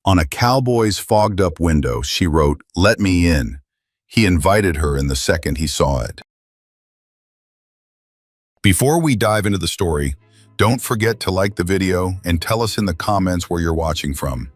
On a cowboy's fogged-up window, she wrote, "Let me in." He invited her in the second he saw it. Before we dive into the story, don't forget to like the video and tell us in the comments where you're watching from.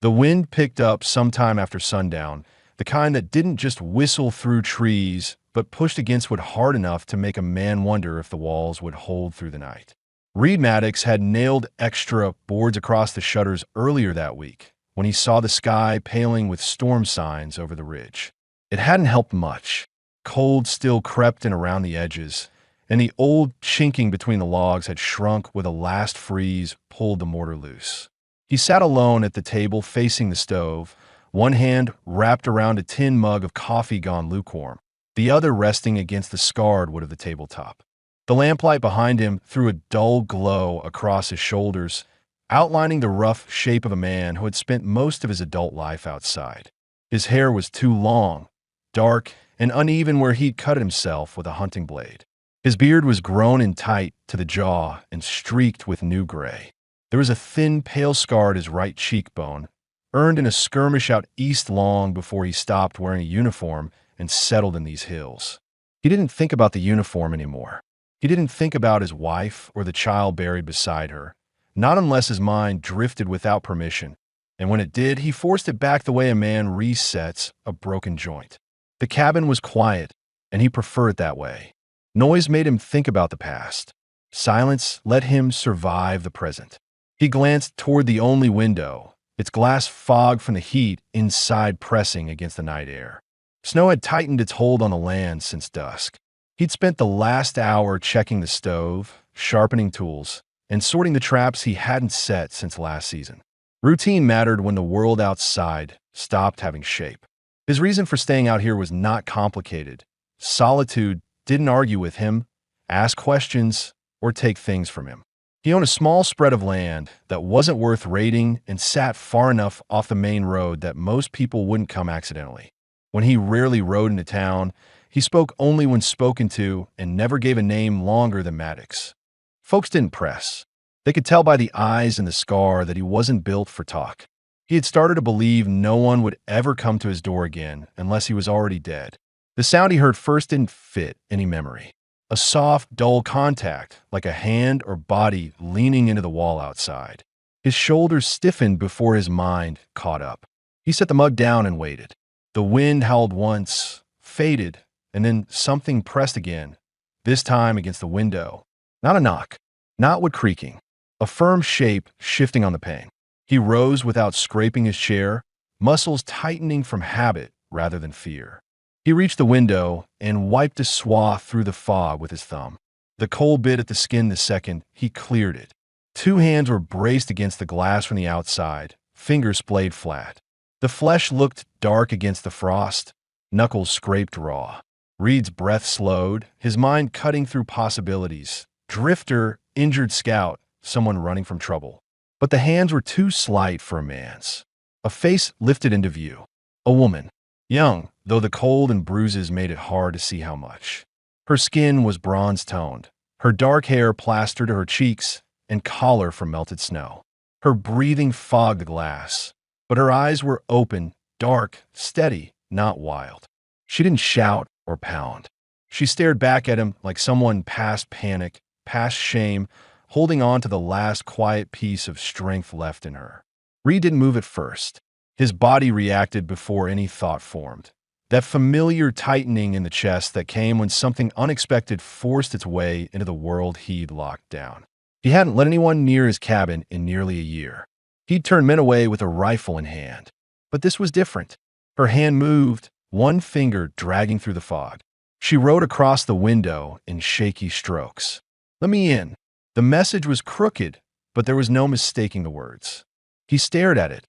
The wind picked up sometime after sundown, the kind that didn't just whistle through trees, but pushed against wood hard enough to make a man wonder if the walls would hold through the night. Reed Maddox had nailed extra boards across the shutters earlier that week when he saw the sky paling with storm signs over the ridge. It hadn't helped much. Cold still crept in around the edges, and the old chinking between the logs had shrunk where the last freeze pulled the mortar loose. He sat alone at the table facing the stove, one hand wrapped around a tin mug of coffee gone lukewarm, the other resting against the scarred wood of the tabletop. The lamplight behind him threw a dull glow across his shoulders, outlining the rough shape of a man who had spent most of his adult life outside. His hair was too long, dark, and uneven where he'd cut himself with a hunting blade. His beard was grown in tight to the jaw and streaked with new gray. There was a thin, pale scar at his right cheekbone, earned in a skirmish out east long before he stopped wearing a uniform and settled in these hills. He didn't think about the uniform anymore. He didn't think about his wife or the child buried beside her, not unless his mind drifted without permission, and when it did, he forced it back the way a man resets a broken joint. The cabin was quiet, and he preferred it that way. Noise made him think about the past. Silence let him survive the present. He glanced toward the only window, its glass fogged from the heat inside pressing against the night air. Snow had tightened its hold on the land since dusk. He'd spent the last hour checking the stove, sharpening tools, and sorting the traps he hadn't set since last season. Routine mattered when the world outside stopped having shape. His reason for staying out here was not complicated. Solitude didn't argue with him, ask questions, or take things from him. He owned a small spread of land that wasn't worth raiding and sat far enough off the main road that most people wouldn't come accidentally. When he rarely rode into town, he spoke only when spoken to and never gave a name longer than Maddox. Folks didn't press. They could tell by the eyes and the scar that he wasn't built for talk. He had started to believe no one would ever come to his door again unless he was already dead. The sound he heard first didn't fit any memory. A soft, dull contact, like a hand or body leaning into the wall outside. His shoulders stiffened before his mind caught up. He set the mug down and waited. The wind howled once, faded, and then something pressed again, this time against the window. Not a knock, not wood creaking, a firm shape shifting on the pane. He rose without scraping his chair, muscles tightening from habit rather than fear. He reached the window and wiped a swath through the fog with his thumb. The cold bit at the skin the second he cleared it. Two hands were braced against the glass from the outside, fingers splayed flat. The flesh looked dark against the frost, knuckles scraped raw. Reed's breath slowed, his mind cutting through possibilities. Drifter, injured scout, someone running from trouble. But the hands were too slight for a man's. A face lifted into view. A woman. Young, though the cold and bruises made it hard to see how much. Her skin was bronze-toned, her dark hair plastered to her cheeks and collar from melted snow. Her breathing fogged the glass, but her eyes were open, dark, steady, not wild. She didn't shout or pound. She stared back at him like someone past panic, past shame, holding on to the last quiet piece of strength left in her. Reed didn't move at first. His body reacted before any thought formed. That familiar tightening in the chest that came when something unexpected forced its way into the world he'd locked down. He hadn't let anyone near his cabin in nearly a year. He'd turned men away with a rifle in hand. But this was different. Her hand moved, one finger dragging through the fog. She wrote across the window in shaky strokes. "Let me in." The message was crooked, but there was no mistaking the words. He stared at it,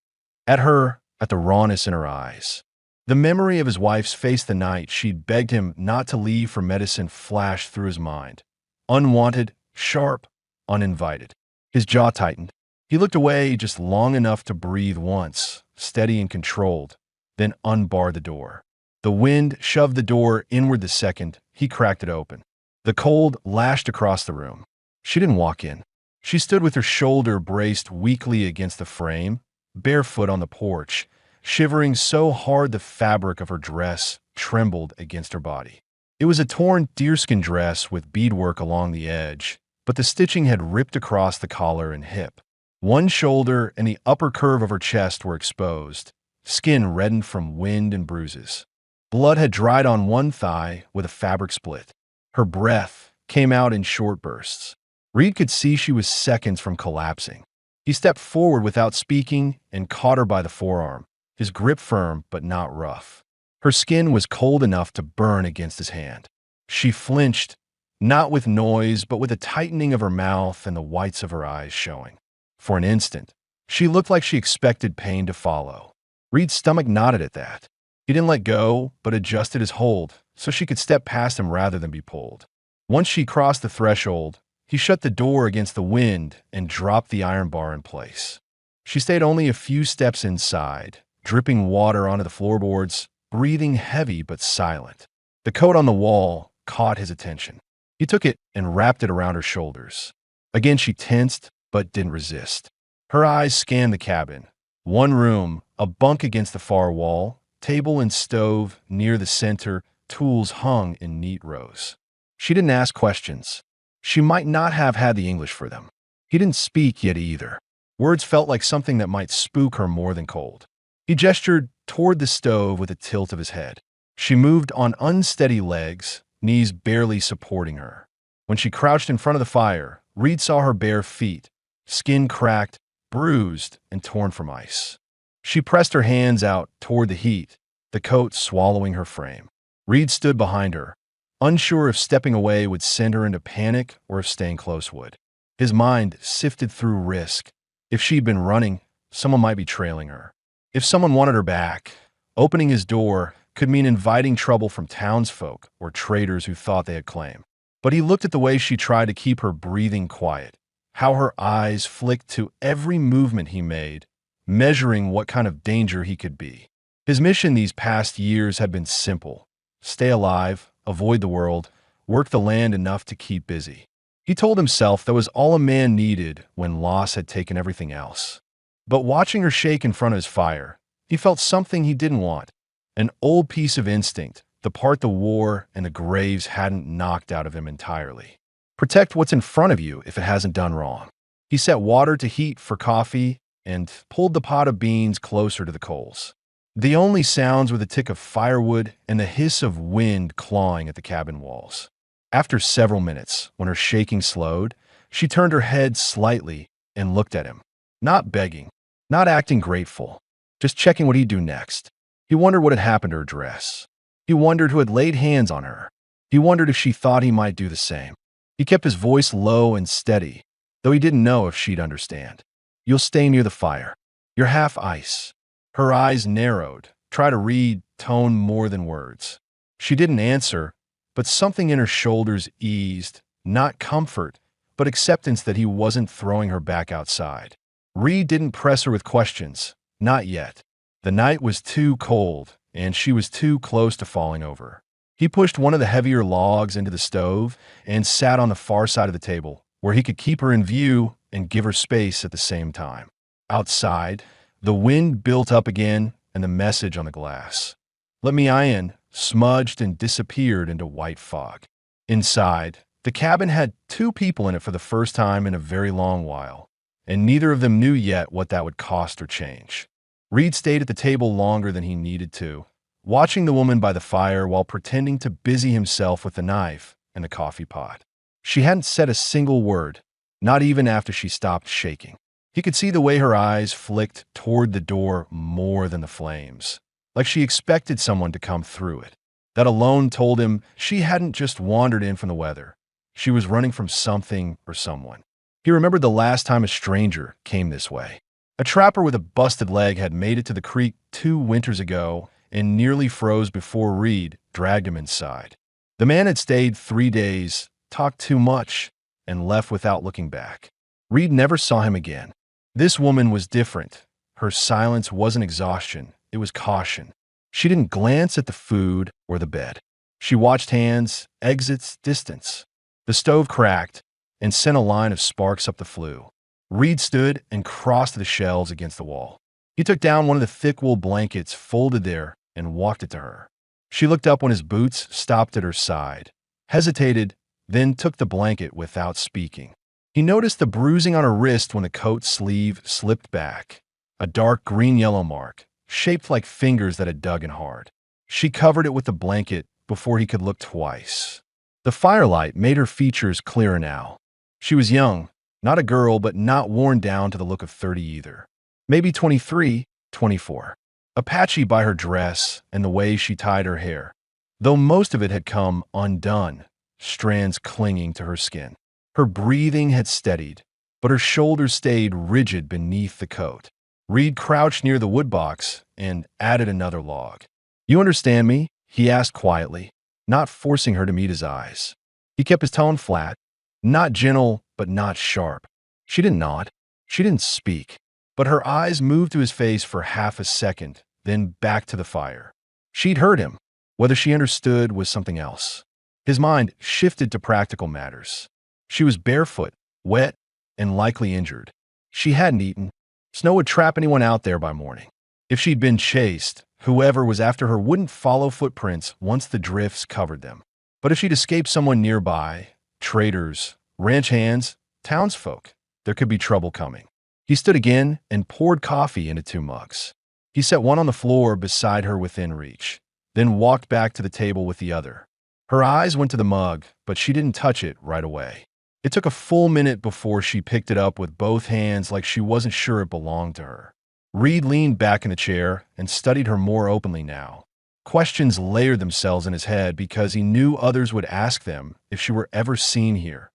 at her, at the rawness in her eyes. The memory of his wife's face the night she'd begged him not to leave for medicine flashed through his mind. Unwanted, sharp, uninvited. His jaw tightened. He looked away just long enough to breathe once, steady and controlled, then unbarred the door. The wind shoved the door inward the second he cracked it open. The cold lashed across the room. She didn't walk in. She stood with her shoulder braced weakly against the frame, barefoot on the porch, shivering so hard the fabric of her dress trembled against her body. It was a torn deerskin dress with beadwork along the edge, but the stitching had ripped across the collar and hip. One shoulder and the upper curve of her chest were exposed, skin reddened from wind and bruises. Blood had dried on one thigh with a fabric split. Her breath came out in short bursts. Reed could see she was seconds from collapsing. He stepped forward without speaking and caught her by the forearm, his grip firm but not rough. Her skin was cold enough to burn against his hand. She flinched, not with noise, but with a tightening of her mouth and the whites of her eyes showing. For an instant, she looked like she expected pain to follow. Reed's stomach nodded at that. He didn't let go, but adjusted his hold so she could step past him rather than be pulled. Once she crossed the threshold, he shut the door against the wind and dropped the iron bar in place. She stayed only a few steps inside, dripping water onto the floorboards, breathing heavy but silent. The coat on the wall caught his attention. He took it and wrapped it around her shoulders. Again she tensed, but didn't resist. Her eyes scanned the cabin. One room, a bunk against the far wall, table and stove near the center, tools hung in neat rows. She didn't ask questions. She might not have had the English for them. He didn't speak yet either. Words felt like something that might spook her more than cold. He gestured toward the stove with a tilt of his head. She moved on unsteady legs, knees barely supporting her. When she crouched in front of the fire, Reed saw her bare feet, skin cracked, bruised, and torn from ice. She pressed her hands out toward the heat, the coat swallowing her frame. Reed stood behind her, unsure if stepping away would send her into panic or if staying close would. His mind sifted through risk. If she'd been running, someone might be trailing her. If someone wanted her back, opening his door could mean inviting trouble from townsfolk or traders who thought they had claim. But he looked at the way she tried to keep her breathing quiet, how her eyes flicked to every movement he made, measuring what kind of danger he could be. His mission these past years had been simple: stay alive, avoid the world, work the land enough to keep busy. He told himself that was all a man needed when loss had taken everything else. But watching her shake in front of his fire, he felt something he didn't want, an old piece of instinct, the part the war and the graves hadn't knocked out of him entirely. Protect what's in front of you if it hasn't done wrong. He set water to heat for coffee and pulled the pot of beans closer to the coals. The only sounds were the tick of firewood and the hiss of wind clawing at the cabin walls. After several minutes, when her shaking slowed, she turned her head slightly and looked at him. Not begging, not acting grateful, just checking what he'd do next. He wondered what had happened to her dress. He wondered who had laid hands on her. He wondered if she thought he might do the same. He kept his voice low and steady, though he didn't know if she'd understand. You'll stay near the fire. You're half ice. Her eyes narrowed, tried to read tone more than words. She didn't answer, but something in her shoulders eased, not comfort, but acceptance that he wasn't throwing her back outside. Reed didn't press her with questions, not yet. The night was too cold, and she was too close to falling over. He pushed one of the heavier logs into the stove and sat on the far side of the table, where he could keep her in view and give her space at the same time. Outside, the wind built up again and the message on the glass. "Let me in," smudged and disappeared into white fog. Inside, the cabin had 2 people in it for the first time in a very long while, and neither of them knew yet what that would cost or change. Reed stayed at the table longer than he needed to, watching the woman by the fire while pretending to busy himself with the knife and the coffee pot. She hadn't said a single word, not even after she stopped shaking. He could see the way her eyes flicked toward the door more than the flames, like she expected someone to come through it. That alone told him she hadn't just wandered in from the weather. She was running from something or someone. He remembered the last time a stranger came this way. A trapper with a busted leg had made it to the creek 2 winters ago and nearly froze before Reed dragged him inside. The man had stayed 3 days, talked too much, and left without looking back. Reed never saw him again. This woman was different. Her silence wasn't exhaustion, it was caution. She didn't glance at the food or the bed. She watched hands, exits, distance. The stove cracked, and sent a line of sparks up the flue. Reed stood and crossed the shelves against the wall. He took down one of the thick wool blankets folded there and walked it to her. She looked up when his boots stopped at her side, hesitated, then took the blanket without speaking. He noticed the bruising on her wrist when the coat sleeve slipped back, a dark green-yellow mark, shaped like fingers that had dug in hard. She covered it with the blanket before he could look twice. The firelight made her features clearer now. She was young, not a girl, but not worn down to the look of 30 either. Maybe 23, 24. Apache by her dress and the way she tied her hair, though most of it had come undone, strands clinging to her skin. Her breathing had steadied, but her shoulders stayed rigid beneath the coat. Reed crouched near the woodbox and added another log. "You understand me?" he asked quietly, not forcing her to meet his eyes. He kept his tone flat, not gentle, but not sharp. She didn't nod. She didn't speak. But her eyes moved to his face for half a second, then back to the fire. She'd heard him. Whether she understood was something else. His mind shifted to practical matters. She was barefoot, wet, and likely injured. She hadn't eaten. Snow would trap anyone out there by morning. If she'd been chased, whoever was after her wouldn't follow footprints once the drifts covered them. But if she'd escaped someone nearby, traders, ranch hands, townsfolk, there could be trouble coming. He stood again and poured coffee into 2 mugs. He set one on the floor beside her within reach, then walked back to the table with the other. Her eyes went to the mug, but she didn't touch it right away. It took a full minute before she picked it up with both hands like she wasn't sure it belonged to her. Reed leaned back in the chair and studied her more openly now. Questions layered themselves in his head because he knew others would ask them if she were ever seen here.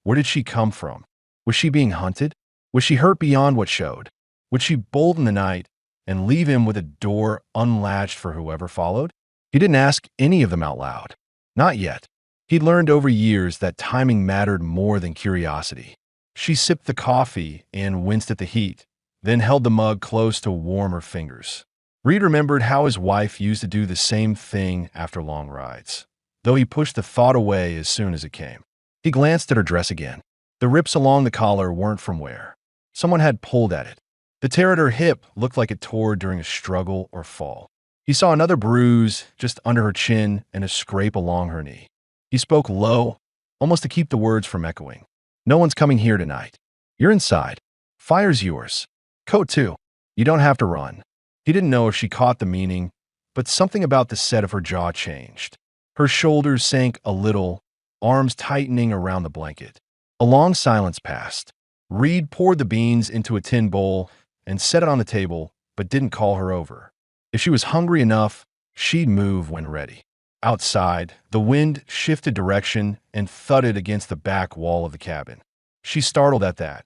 Where did she come from? Was she being hunted? Was she hurt beyond what showed? Would she bolt in the night and leave him with a door unlatched for whoever followed? He didn't ask any of them out loud. Not yet. He'd learned over years that timing mattered more than curiosity. She sipped the coffee and winced at the heat, then held the mug close to warm her fingers. Reed remembered how his wife used to do the same thing after long rides, though he pushed the thought away as soon as it came. He glanced at her dress again. The rips along the collar weren't from wear. Someone had pulled at it. The tear at her hip looked like it tore during a struggle or fall. He saw another bruise just under her chin and a scrape along her knee. He spoke low, almost to keep the words from echoing. "No one's coming here tonight. You're inside. Fire's yours. Coat too. You don't have to run." He didn't know if she caught the meaning, but something about the set of her jaw changed. Her shoulders sank a little, arms tightening around the blanket. A long silence passed. Reed poured the beans into a tin bowl and set it on the table, but didn't call her over. If she was hungry enough, she'd move when ready. Outside, the wind shifted direction and thudded against the back wall of the cabin. She startled at that.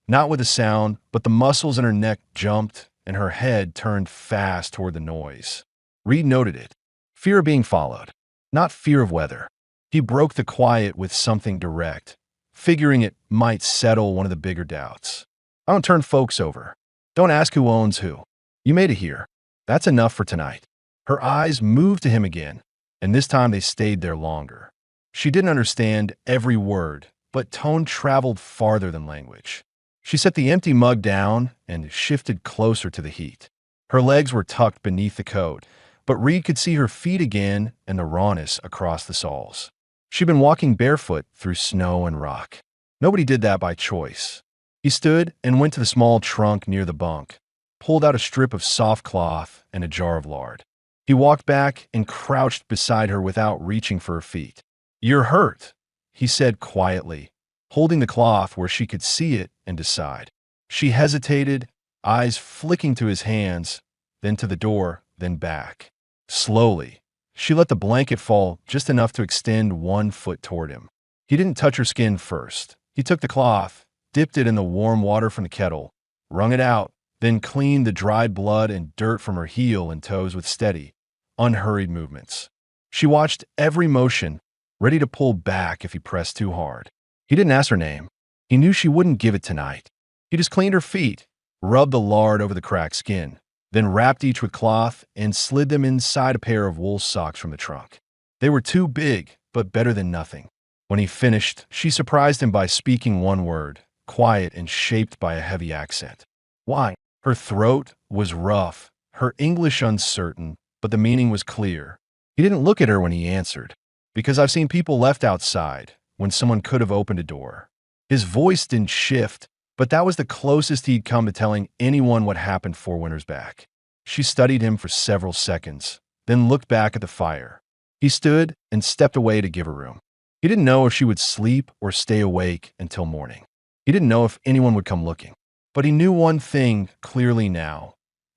Not with a sound, but the muscles in her neck jumped and her head turned fast toward the noise. Reed noted it. Fear of being followed, not fear of weather. He broke the quiet with something direct, figuring it might settle one of the bigger doubts. "I don't turn folks over. Don't ask who owns who. You made it here. That's enough for tonight." Her eyes moved to him again, and this time they stayed there longer. She didn't understand every word, but tone traveled farther than language. She set the empty mug down and shifted closer to the heat. Her legs were tucked beneath the coat, but Reed could see her feet again and the rawness across the soles. She'd been walking barefoot through snow and rock. Nobody did that by choice. He stood and went to the small trunk near the bunk, pulled out a strip of soft cloth and a jar of lard. He walked back and crouched beside her without reaching for her feet. "You're hurt," he said quietly, holding the cloth where she could see it and decide. She hesitated, eyes flicking to his hands, then to the door, then back. Slowly, she let the blanket fall just enough to extend one foot toward him. He didn't touch her skin first. He took the cloth, dipped it in the warm water from the kettle, wrung it out, then cleaned the dried blood and dirt from her heel and toes with steady, unhurried movements. She watched every motion, ready to pull back if he pressed too hard. He didn't ask her name. He knew she wouldn't give it tonight. He just cleaned her feet, rubbed the lard over the cracked skin, then wrapped each with cloth and slid them inside a pair of wool socks from the trunk. They were too big, but better than nothing. When he finished, she surprised him by speaking one word, quiet and shaped by a heavy accent. Why? Her throat was rough, her English uncertain, but the meaning was clear. He didn't look at her when he answered. Because I've seen people left outside, when someone could have opened a door. His voice didn't shift, but that was the closest he'd come to telling anyone what happened 4 winters back. She studied him for several seconds, then looked back at the fire. He stood and stepped away to give her room. He didn't know if she would sleep or stay awake until morning. He didn't know if anyone would come looking. But he knew one thing clearly now.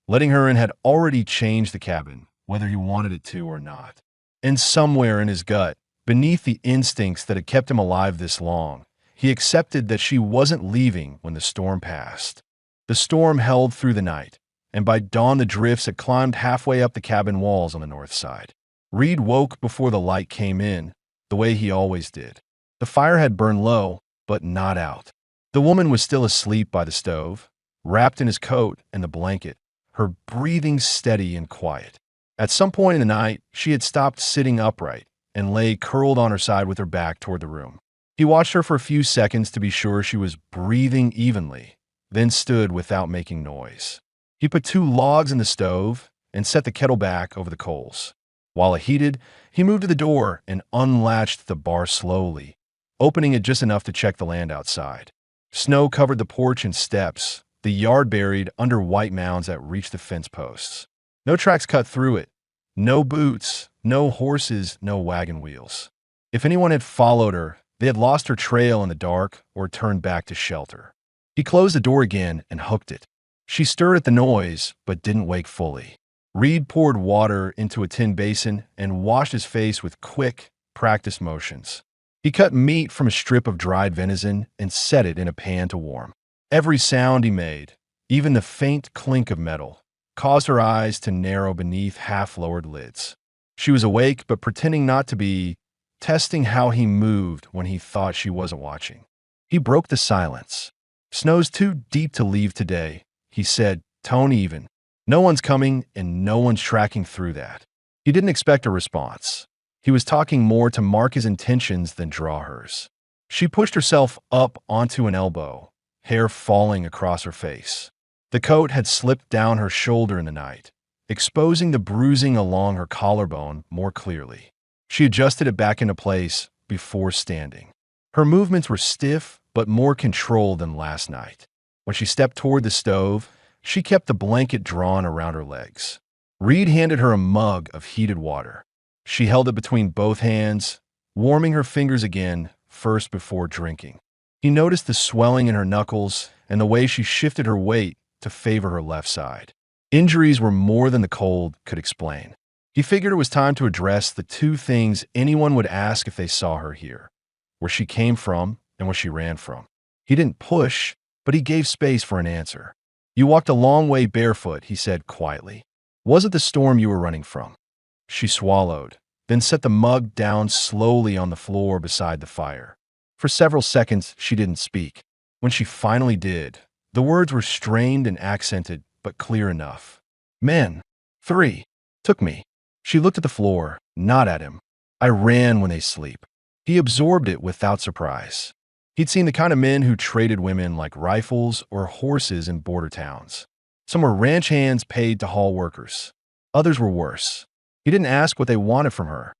Letting her in had already changed the cabin, whether he wanted it to or not. And somewhere in his gut, beneath the instincts that had kept him alive this long, he accepted that she wasn't leaving when the storm passed. The storm held through the night, and by dawn the drifts had climbed halfway up the cabin walls on the north side. Reed woke before the light came in, the way he always did. The fire had burned low, but not out. The woman was still asleep by the stove, wrapped in his coat and the blanket, her breathing steady and quiet. At some point in the night, she had stopped sitting upright and lay curled on her side with her back toward the room. He watched her for a few seconds to be sure she was breathing evenly, then stood without making noise. He put 2 logs in the stove and set the kettle back over the coals. While it heated, he moved to the door and unlatched the bar slowly, opening it just enough to check the land outside. Snow covered the porch and steps, the yard buried under white mounds that reached the fence posts. No tracks cut through it. No boots, no horses, no wagon wheels. If anyone had followed her, they had lost her trail in the dark or turned back to shelter. He closed the door again and hooked it. She stirred at the noise, but didn't wake fully. Reed poured water into a tin basin and washed his face with quick, practiced motions. He cut meat from a strip of dried venison and set it in a pan to warm. Every sound he made, even the faint clink of metal, caused her eyes to narrow beneath half-lowered lids. She was awake but pretending not to be, testing how he moved when he thought she wasn't watching. He broke the silence. "Snow's too deep to leave today," he said, tone even. "No one's coming and no one's tracking through that." He didn't expect a response. He was talking more to mark his intentions than draw hers. She pushed herself up onto an elbow, hair falling across her face. The coat had slipped down her shoulder in the night, exposing the bruising along her collarbone more clearly. She adjusted it back into place before standing. Her movements were stiff but more controlled than last night. When she stepped toward the stove, she kept the blanket drawn around her legs. Reed handed her a mug of heated water. She held it between both hands, warming her fingers again, first before drinking. He noticed the swelling in her knuckles and the way she shifted her weight to favor her left side. Injuries were more than the cold could explain. He figured it was time to address the 2 things anyone would ask if they saw her here: where she came from and where she ran from. He didn't push, but he gave space for an answer. "You walked a long way barefoot," he said quietly. "Was it the storm you were running from?" She swallowed, then set the mug down slowly on the floor beside the fire. For several seconds, she didn't speak. When she finally did, the words were strained and accented, but clear enough. "Men. 3. Took me." She looked at the floor, not at him. "I ran when they sleep." He absorbed it without surprise. He'd seen the kind of men who traded women like rifles or horses in border towns. Some were ranch hands paid to haul workers. Others were worse. He didn't ask what they wanted from her.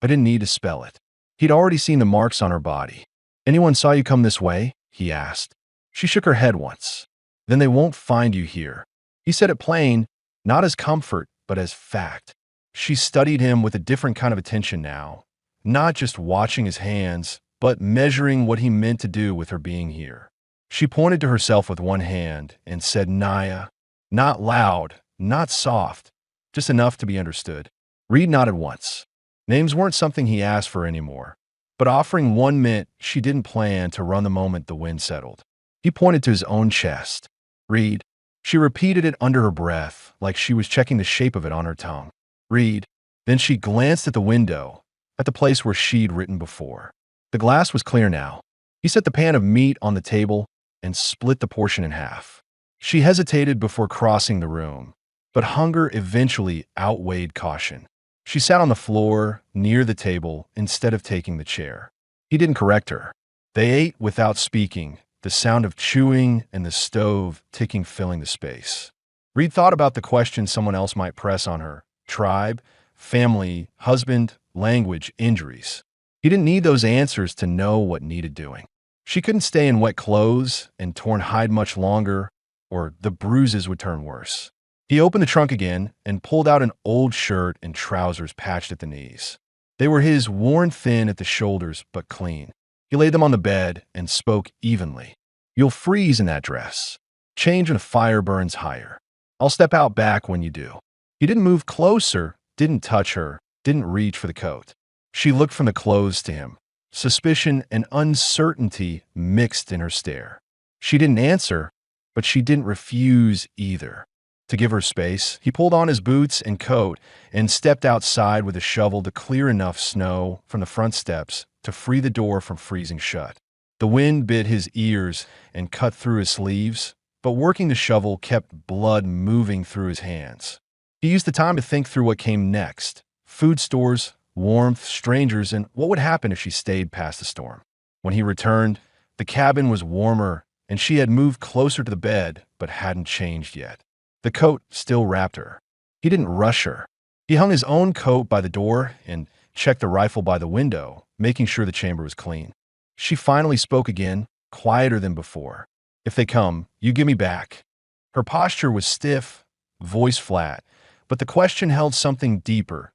I didn't need to spell it. He'd already seen the marks on her body. "Anyone saw you come this way?" he asked. She shook her head once. "Then they won't find you here." He said it plain, not as comfort, but as fact. She studied him with a different kind of attention now, not just watching his hands, but measuring what he meant to do with her being here. She pointed to herself with one hand and said, "Naya," not loud, not soft, just enough to be understood. Reed nodded once. Names weren't something he asked for anymore, but offering one meant she didn't plan to run the moment the wind settled. He pointed to his own chest. "Reed." She repeated it under her breath, like she was checking the shape of it on her tongue. "Reed." Then she glanced at the window, at the place where she'd written before. The glass was clear now. He set the pan of meat on the table and split the portion in half. She hesitated before crossing the room, but hunger eventually outweighed caution. She sat on the floor, near the table, instead of taking the chair. He didn't correct her. They ate without speaking, the sound of chewing and the stove ticking filling the space. Reed thought about the question someone else might press on her: tribe, family, husband, language, injuries. He didn't need those answers to know what needed doing. She couldn't stay in wet clothes and torn hide much longer, or the bruises would turn worse. He opened the trunk again and pulled out an old shirt and trousers patched at the knees. They were his, worn thin at the shoulders, but clean. He laid them on the bed and spoke evenly. "You'll freeze in that dress. Change when the fire burns higher. I'll step out back when you do." He didn't move closer, didn't touch her, didn't reach for the coat. She looked from the clothes to him. Suspicion and uncertainty mixed in her stare. She didn't answer, but she didn't refuse either. To give her space, he pulled on his boots and coat and stepped outside with a shovel to clear enough snow from the front steps to free the door from freezing shut. The wind bit his ears and cut through his sleeves, but working the shovel kept blood moving through his hands. He used the time to think through what came next: food stores, warmth, strangers, and what would happen if she stayed past the storm. When he returned, the cabin was warmer, and she had moved closer to the bed, but hadn't changed yet. The coat still wrapped her. He didn't rush her. He hung his own coat by the door and checked the rifle by the window, making sure the chamber was clean. She finally spoke again, quieter than before. "If they come, you give me back." Her posture was stiff, voice flat, but the question held something deeper,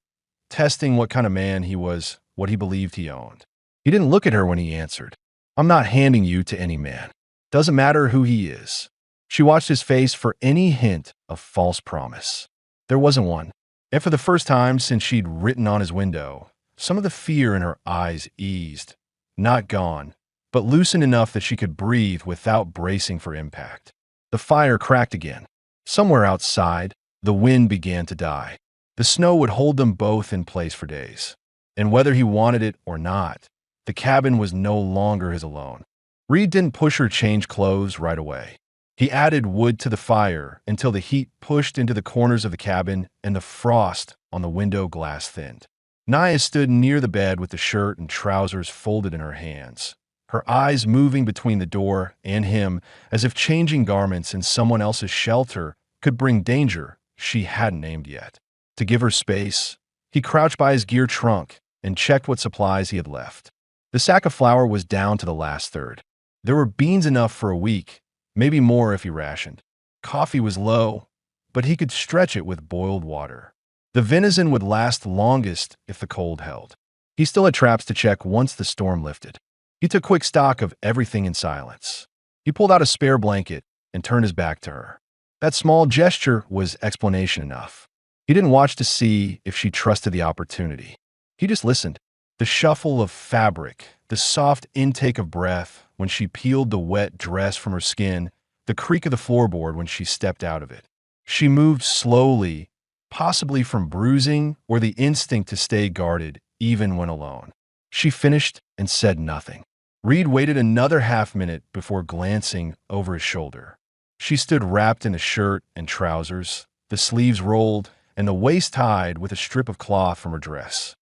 testing what kind of man he was, what he believed he owned. He didn't look at her when he answered. "I'm not handing you to any man. Doesn't matter who he is." She watched his face for any hint of false promise. There wasn't one. And for the first time since she'd written on his window, some of the fear in her eyes eased. Not gone, but loosened enough that she could breathe without bracing for impact. The fire cracked again. Somewhere outside, the wind began to die. The snow would hold them both in place for days. And whether he wanted it or not, the cabin was no longer his alone. Reed didn't push her change clothes right away. He added wood to the fire until the heat pushed into the corners of the cabin and the frost on the window glass thinned. Naya stood near the bed with the shirt and trousers folded in her hands, her eyes moving between the door and him as if changing garments in someone else's shelter could bring danger she hadn't named yet. To give her space, he crouched by his gear trunk and checked what supplies he had left. The sack of flour was down to the last third. There were beans enough for a week, maybe more if he rationed. Coffee was low, but he could stretch it with boiled water. The venison would last longest if the cold held. He still had traps to check once the storm lifted. He took quick stock of everything in silence. He pulled out a spare blanket and turned his back to her. That small gesture was explanation enough. He didn't watch to see if she trusted the opportunity. He just listened. The shuffle of fabric, the soft intake of breath when she peeled the wet dress from her skin, the creak of the floorboard when she stepped out of it. She moved slowly, possibly from bruising or the instinct to stay guarded even when alone. She finished and said nothing. Reed waited another half-minute before glancing over his shoulder. She stood wrapped in a shirt and trousers, the sleeves rolled, and the waist tied with a strip of cloth from her dress.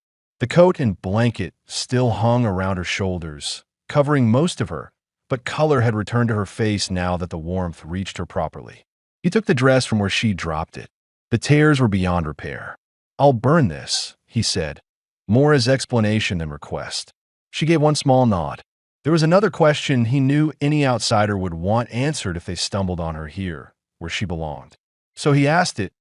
The coat and blanket still hung around her shoulders, covering most of her, but color had returned to her face now that the warmth reached her properly. He took the dress from where she dropped it. The tears were beyond repair. "I'll burn this," he said, more as explanation than request. She gave one small nod. There was another question he knew any outsider would want answered if they stumbled on her here, where she belonged. So he asked it,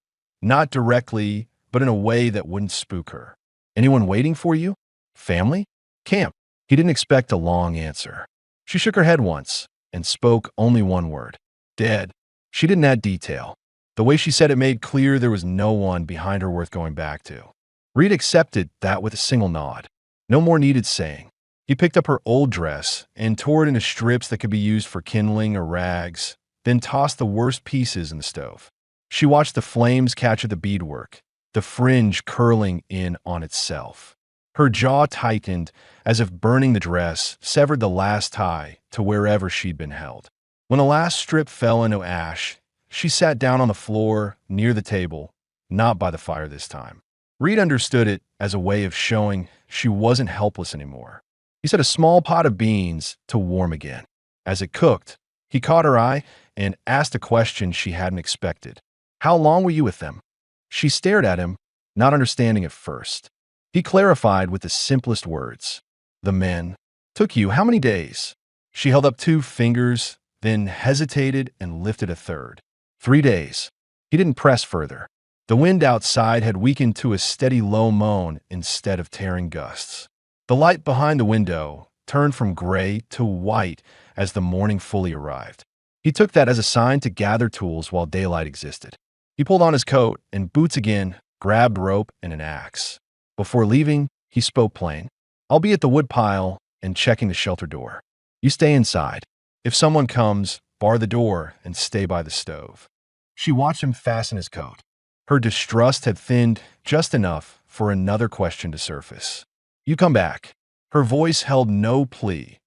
not directly, but in a way that wouldn't spook her. "Anyone waiting for you? Family? Camp?" He didn't expect a long answer. She shook her head once and spoke only one word: "Dead." She didn't add detail. The way she said it made clear there was no one behind her worth going back to. Reed accepted that with a single nod. No more needed saying. He picked up her old dress and tore it into strips that could be used for kindling or rags, then tossed the worst pieces in the stove. She watched the flames catch at the beadwork, the fringe curling in on itself. Her jaw tightened as if burning the dress severed the last tie to wherever she'd been held. When the last strip fell into ash, she sat down on the floor near the table, not by the fire this time. Reed understood it as a way of showing she wasn't helpless anymore. He set a small pot of beans to warm again. As it cooked, he caught her eye and asked a question she hadn't expected. "How long were you with them?" She stared at him, not understanding at first. He clarified with the simplest words. "The men took you how many days?" She held up 2 fingers, then hesitated and lifted a third. 3 days. He didn't press further. The wind outside had weakened to a steady low moan instead of tearing gusts. The light behind the window turned from gray to white as the morning fully arrived. He took that as a sign to gather tools while daylight existed. He pulled on his coat and boots again, grabbed rope and an axe. Before leaving, he spoke plain. "I'll be at the woodpile and checking the shelter door. You stay inside. If someone comes, bar the door and stay by the stove." She watched him fasten his coat. Her distrust had thinned just enough for another question to surface. "You come back." Her voice held no plea,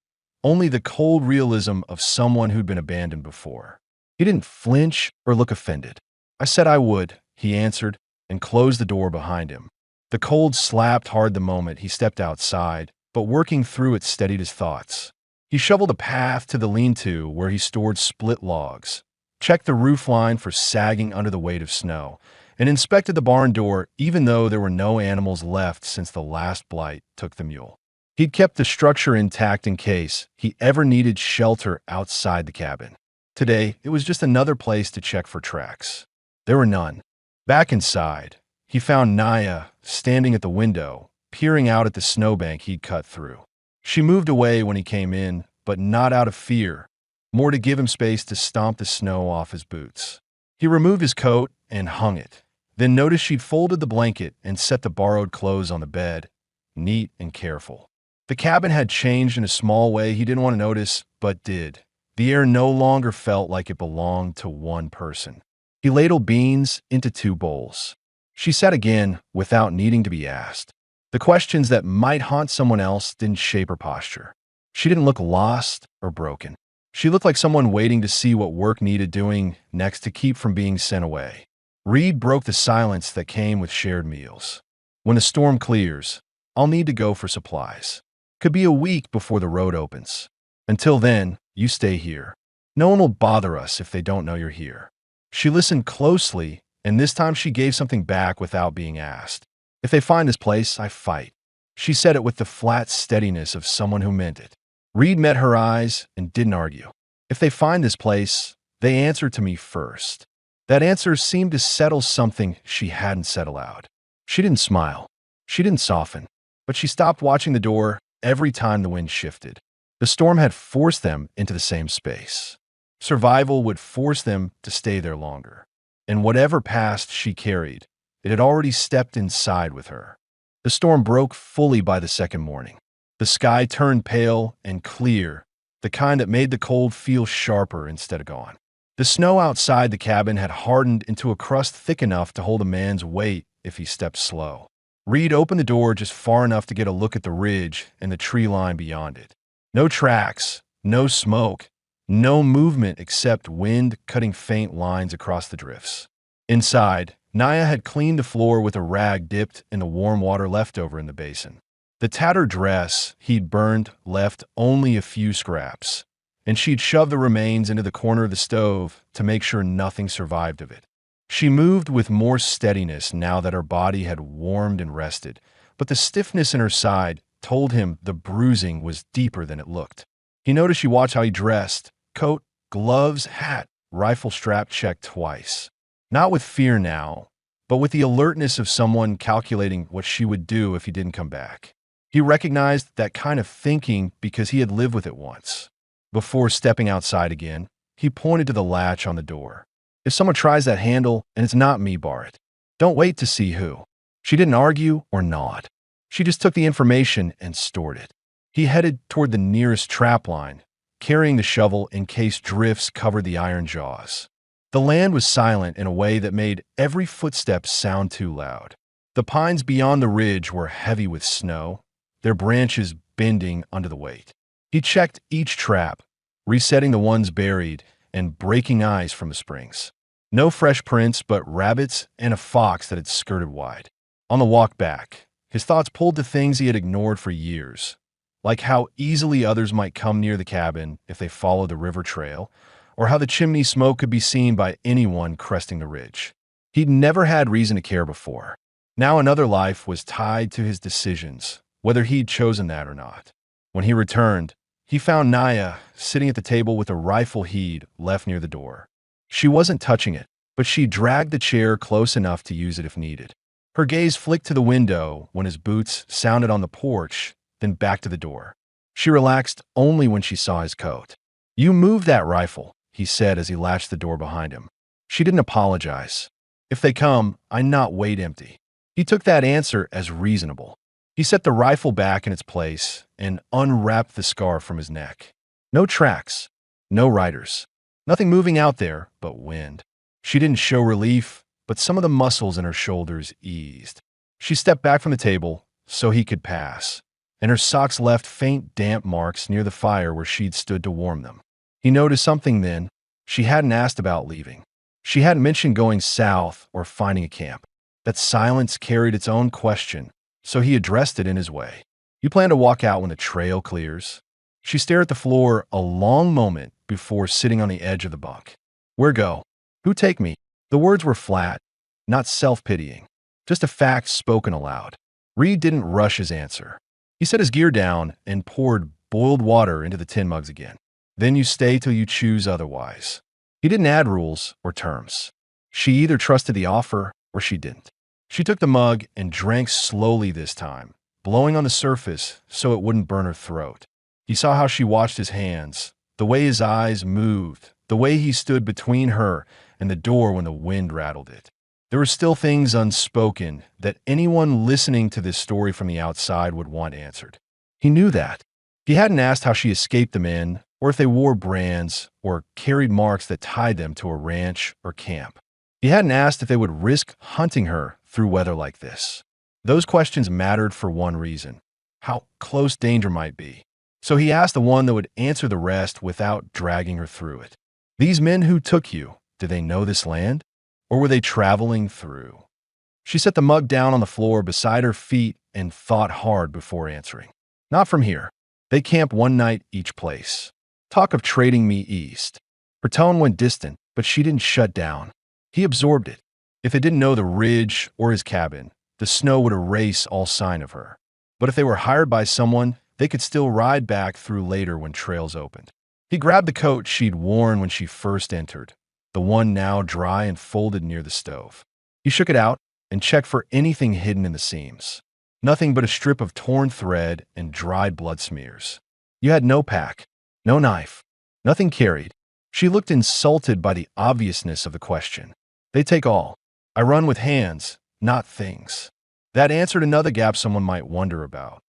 only the cold realism of someone who'd been abandoned before. He didn't flinch or look offended. "I said I would," he answered, and closed the door behind him. The cold slapped hard the moment he stepped outside, but working through it steadied his thoughts. He shoveled a path to the lean-to where he stored split logs, checked the roof line for sagging under the weight of snow, and inspected the barn door even though there were no animals left since the last blight took the mule. He'd kept the structure intact in case he ever needed shelter outside the cabin. Today, it was just another place to check for tracks. There were none. Back inside, he found Naya standing at the window, peering out at the snowbank he'd cut through. She moved away when he came in, but not out of fear, more to give him space to stomp the snow off his boots. He removed his coat and hung it, then noticed she'd folded the blanket and set the borrowed clothes on the bed, neat and careful. The cabin had changed in a small way he didn't want to notice, but did. The air no longer felt like it belonged to one person. He ladled beans into 2 bowls. She sat again without needing to be asked. The questions that might haunt someone else didn't shape her posture. She didn't look lost or broken. She looked like someone waiting to see what work needed doing next to keep from being sent away. Reed broke the silence that came with shared meals. "When the storm clears, I'll need to go for supplies. Could be a week before the road opens. Until then, you stay here. No one will bother us if they don't know you're here." She listened closely, and this time she gave something back without being asked. "If they find this place, I fight." She said it with the flat steadiness of someone who meant it. Reed met her eyes and didn't argue. "If they find this place, they answer to me first." That answer seemed to settle something she hadn't said aloud. She didn't smile. She didn't soften. But she stopped watching the door every time the wind shifted. The storm had forced them into the same space. Survival would force them to stay there longer. And whatever past she carried, it had already stepped inside with her. The storm broke fully by the second morning. The sky turned pale and clear, the kind that made the cold feel sharper instead of gone. The snow outside the cabin had hardened into a crust thick enough to hold a man's weight if he stepped slow. Reed opened the door just far enough to get a look at the ridge and the tree line beyond it. No tracks, no smoke, no movement except wind cutting faint lines across the drifts. Inside, Naya had cleaned the floor with a rag dipped in the warm water left over in the basin. The tattered dress he'd burned left only a few scraps, and she'd shoved the remains into the corner of the stove to make sure nothing survived of it. She moved with more steadiness now that her body had warmed and rested, but the stiffness in her side told him the bruising was deeper than it looked. He noticed she watched how he dressed, coat, gloves, hat, rifle strap checked twice. Not with fear now, but with the alertness of someone calculating what she would do if he didn't come back. He recognized that kind of thinking because he had lived with it once. Before stepping outside again, he pointed to the latch on the door. "If someone tries that handle and it's not me, bar it. Don't wait to see who." She didn't argue or nod. She just took the information and stored it. He headed toward the nearest trap line, carrying the shovel in case drifts covered the iron jaws. The land was silent in a way that made every footstep sound too loud. The pines beyond the ridge were heavy with snow, their branches bending under the weight. He checked each trap, resetting the ones buried and breaking ice from the springs. No fresh prints, but rabbits and a fox that had skirted wide. On the walk back, his thoughts pulled to things he had ignored for years, like how easily others might come near the cabin if they followed the river trail, or how the chimney smoke could be seen by anyone cresting the ridge. He'd never had reason to care before. Now another life was tied to his decisions, whether he'd chosen that or not. When he returned, he found Naya sitting at the table with a rifle he'd left near the door. She wasn't touching it, but she dragged the chair close enough to use it if needed. Her gaze flicked to the window when his boots sounded on the porch, then back to the door. She relaxed only when she saw his coat. "You move that rifle," he said as he latched the door behind him. She didn't apologize. "If they come, I not wait empty." He took that answer as reasonable. He set the rifle back in its place and unwrapped the scarf from his neck. No tracks, no riders, nothing moving out there but wind. She didn't show relief, but some of the muscles in her shoulders eased. She stepped back from the table so he could pass, and her socks left faint damp marks near the fire where she'd stood to warm them. He noticed something then. She hadn't asked about leaving. She hadn't mentioned going south or finding a camp. That silence carried its own question, so he addressed it in his way. "You plan to walk out when the trail clears?" She stared at the floor a long moment before sitting on the edge of the bunk. "Where go? Who take me?" The words were flat, not self-pitying, just a fact spoken aloud. Reed didn't rush his answer. He set his gear down and poured boiled water into the tin mugs again. "Then you stay till you choose otherwise." He didn't add rules or terms. She either trusted the offer or she didn't. She took the mug and drank slowly this time, blowing on the surface so it wouldn't burn her throat. He saw how she watched his hands, the way his eyes moved, the way he stood between her and the door when the wind rattled it. There were still things unspoken that anyone listening to this story from the outside would want answered. He knew that. He hadn't asked how she escaped the men, or if they wore brands or carried marks that tied them to a ranch or camp. He hadn't asked if they would risk hunting her through weather like this. Those questions mattered for one reason: how close danger might be. So he asked the one that would answer the rest without dragging her through it. "These men who took you, do they know this land? Or were they traveling through?" She set the mug down on the floor beside her feet and thought hard before answering. "Not from here. They camp one night each place. Talk of trading me east." Her tone went distant, but she didn't shut down. He absorbed it. If they didn't know the ridge or his cabin, the snow would erase all sign of her. But if they were hired by someone, they could still ride back through later when trails opened. He grabbed the coat she'd worn when she first entered, the one now dry and folded near the stove. He shook it out and checked for anything hidden in the seams. Nothing but a strip of torn thread and dried blood smears. "You had no pack, no knife, nothing carried." She looked insulted by the obviousness of the question. "They take all. I run with hands, not things." That answered another gap someone might wonder about.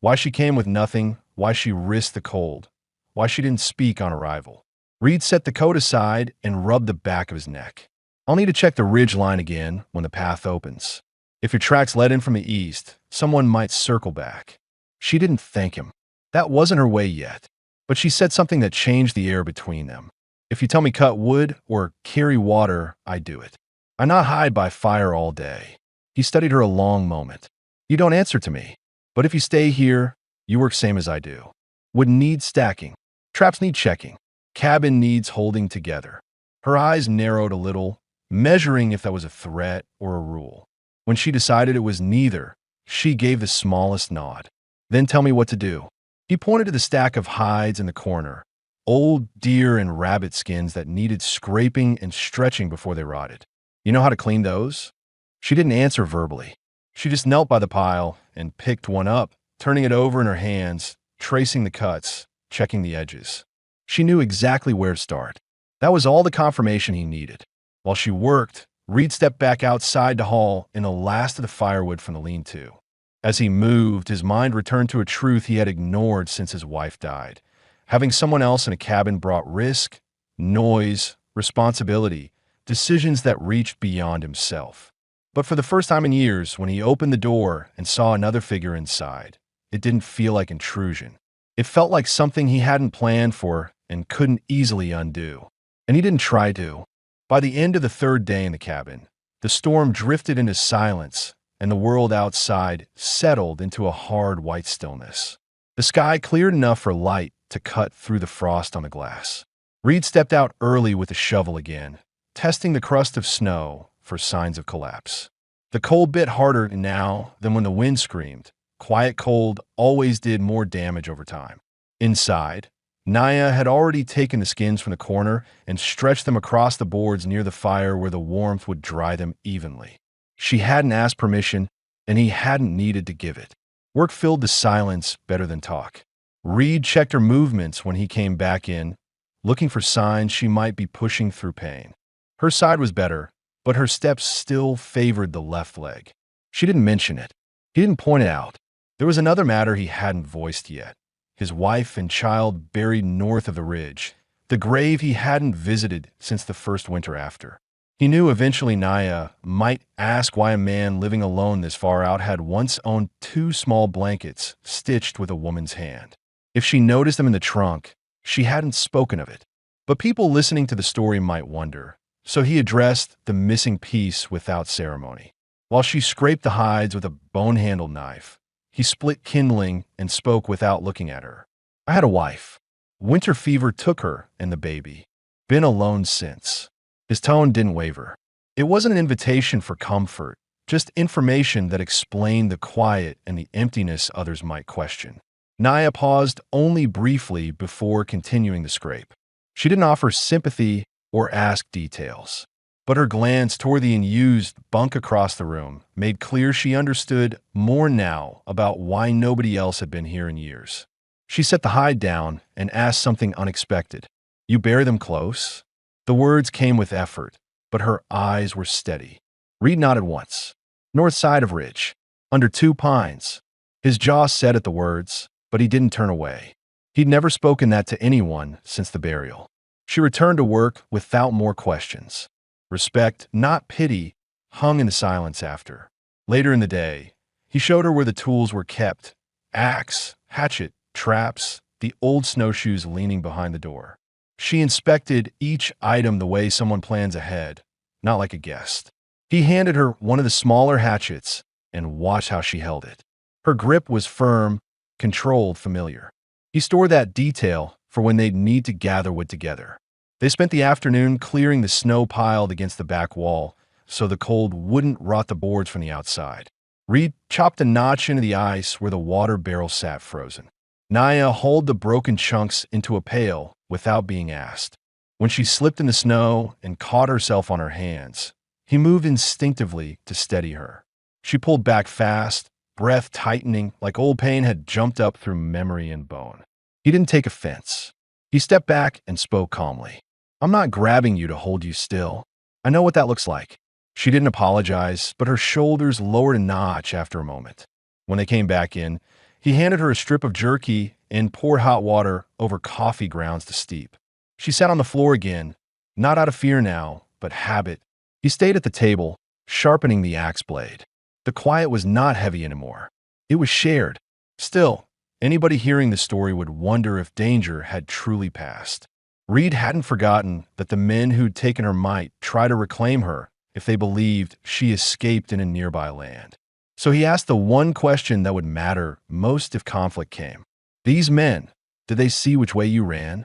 Why she came with nothing, why she risked the cold, why she didn't speak on arrival. Reed set the coat aside and rubbed the back of his neck. "I'll need to check the ridge line again when the path opens. If your tracks led in from the east, someone might circle back." She didn't thank him. That wasn't her way yet. But she said something that changed the air between them. "If you tell me cut wood or carry water, I do it. I not hide by fire all day." He studied her a long moment. "You don't answer to me. But if you stay here, you work same as I do. Wood needs stacking. Traps need checking. Cabin needs holding together." Her eyes narrowed a little, measuring if that was a threat or a rule. When she decided it was neither, she gave the smallest nod. "Then tell me what to do." He pointed to the stack of hides in the corner, old deer and rabbit skins that needed scraping and stretching before they rotted. "You know how to clean those?" She didn't answer verbally. She just knelt by the pile and picked one up, turning it over in her hands, tracing the cuts, checking the edges. She knew exactly where to start. That was all the confirmation he needed. While she worked, Reed stepped back outside to haul in the last of the firewood from the lean-to. As he moved, his mind returned to a truth he had ignored since his wife died. Having someone else in a cabin brought risk, noise, responsibility, decisions that reached beyond himself. But for the first time in years, when he opened the door and saw another figure inside, it didn't feel like intrusion. It felt like something he hadn't planned for and couldn't easily undo. And he didn't try to. By the end of the third day in the cabin, the storm drifted into silence, and the world outside settled into a hard white stillness. The The sky cleared enough for light to cut through the frost on the glass. Reed stepped out early with a shovel again, testing the crust of snow for signs of collapse. The cold bit harder now than when the wind screamed. Quiet cold always did more damage over time. Inside, Naya had already taken the skins from the corner and stretched them across the boards near the fire where the warmth would dry them evenly. She hadn't asked permission, and he hadn't needed to give it. Work filled the silence better than talk. Reed checked her movements when he came back in, looking for signs she might be pushing through pain. Her side was better, but her steps still favored the left leg. She didn't mention it. He didn't point it out. There was another matter he hadn't voiced yet. His wife and child buried north of the ridge, the grave he hadn't visited since the first winter after. He knew eventually Naya might ask why a man living alone this far out had once owned 2 small blankets stitched with a woman's hand. If she noticed them in the trunk, she hadn't spoken of it. But people listening to the story might wonder, so he addressed the missing piece without ceremony. While she scraped the hides with a bone-handled knife, he split kindling and spoke without looking at her. I had a wife. Winter fever took her and the baby. Been alone since. His tone didn't waver. It wasn't an invitation for comfort, just information that explained the quiet and the emptiness others might question. Naya paused only briefly before continuing the scrape. She didn't offer sympathy or ask details, but her glance toward the unused bunk across the room made clear she understood more now about why nobody else had been here in years. She set the hide down and asked something unexpected. You bury them close? The words came with effort, but her eyes were steady. Reed nodded once. North side of ridge, under 2 pines. His jaw set at the words, but he didn't turn away. He'd never spoken that to anyone since the burial. She returned to work without more questions. Respect, not pity, hung in the silence after. Later in the day, he showed her where the tools were kept. Axe, hatchet, traps, the old snowshoes leaning behind the door. She inspected each item the way someone plans ahead, not like a guest. He handed her one of the smaller hatchets and watched how she held it. Her grip was firm, controlled, familiar. He stored that detail for when they'd need to gather wood together. They spent the afternoon clearing the snow piled against the back wall so the cold wouldn't rot the boards from the outside. Reed chopped a notch into the ice where the water barrel sat frozen. Naya hauled the broken chunks into a pail without being asked. When she slipped in the snow and caught herself on her hands, he moved instinctively to steady her. She pulled back fast, breath tightening like old pain had jumped up through memory and bone. He didn't take offense. He stepped back and spoke calmly. I'm not grabbing you to hold you still. I know what that looks like. She didn't apologize, but her shoulders lowered a notch after a moment. When they came back in, he handed her a strip of jerky and poured hot water over coffee grounds to steep. She sat on the floor again, not out of fear now, but habit. He stayed at the table, sharpening the axe blade. The quiet was not heavy anymore. It was shared. Still, anybody hearing the story would wonder if danger had truly passed. Reed hadn't forgotten that the men who'd taken her might try to reclaim her if they believed she escaped in a nearby land. So he asked the one question that would matter most if conflict came. These men, did they see which way you ran?